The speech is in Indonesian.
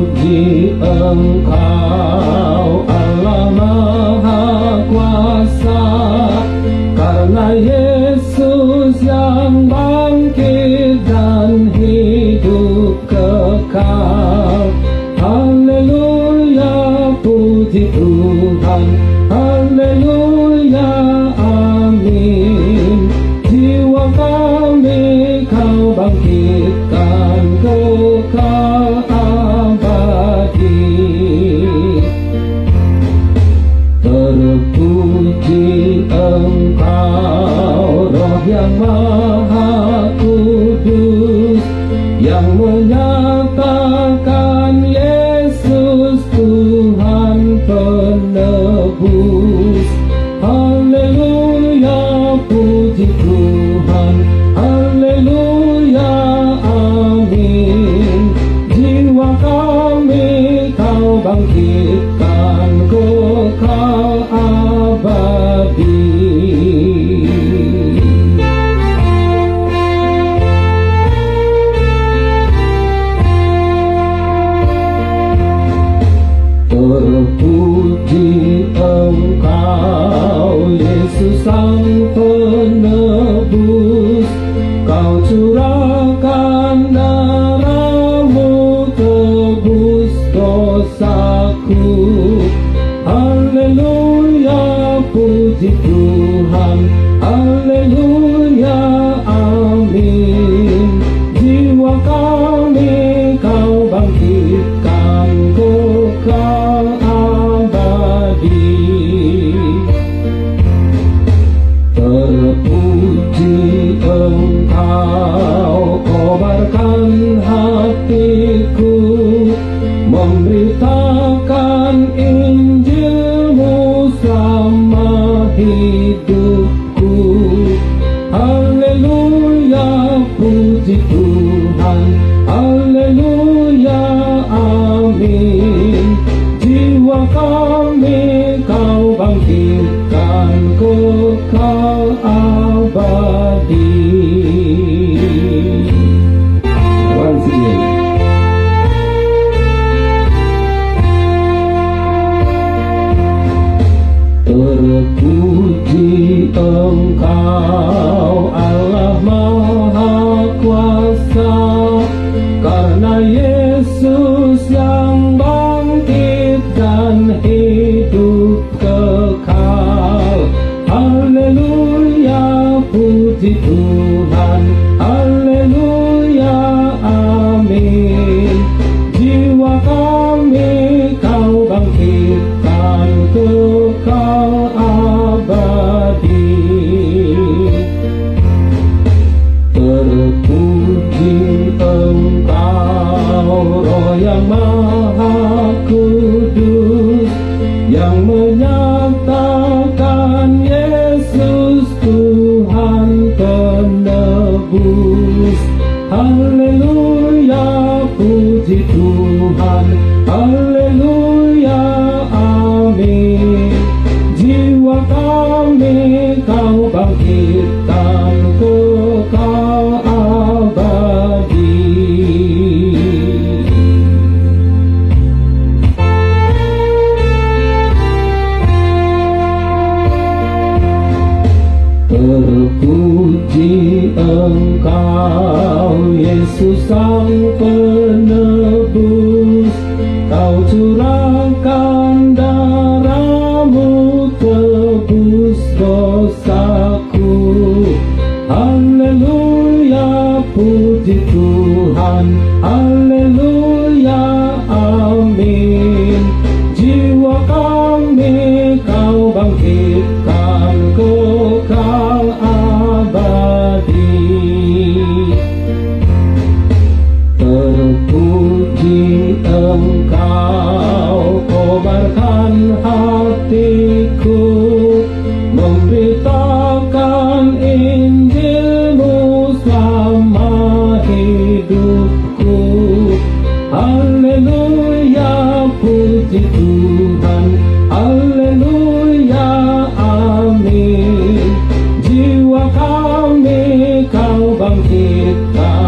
Terpuji Engkau Allah Maha Kuasa, karena Yesus yang bangkit dan hidup kekal. Haleluya, puji Tuhan, haleluya, amin. Jiwa kami Kau bangkitkan kekal abadi. Terpuji Engkau Roh yang Maha Kudus, yang menyatakan Yesus Tuhan penebus. Haleluya, puji Tuhan, haleluya, amin. Jiwa kami Kau bangkitkan kekal abadi. Terpuji Engkau Yesus Sang Penebus, Kau curahkan darah-Mu tebus dosaku. Haleluya, puji Tuhan, haleluya, amin. Jiwa kami Kau bangkitkan kekal abadi. Terpuji Engkau kobarkan hatiku, memberitakan Injil-Mu selama hidupku. Haleluya, puji Tuhan, haleluya, amin. Jiwa kami Kau bangkitkan kekal abadi. Once again. Terpuji Engkau Allah Maha Kuasa, karena Yesus yang bangkit dan hidup kekal. Haleluya, puji Tuhan, haleluya, amin. Jiwa kami Kau bangkitkan kekal abadi. Terpuji Engkau Roh yang Maha Kudus, yang menyatakan Yesus Tuhan penebus. Haleluya, puji Tuhan, haleluya, amin. Jiwa kami Kau bangkitkan kekal abadi. Terpuji Engkau Yesus Sang Penebus, Kau curahkan darah-Mu tebus dosaku. Haleluya, puji Tuhan, haleluya, amin. Jiwa kami Kau bangkitkan kekal abadi. Terpuji Engkau kobarkan hatiku, memberitakan Injil-Mu selama hidupku. Haleluya, puji Tuhan, haleluya, amin. Jiwa kami Kau bangkitkan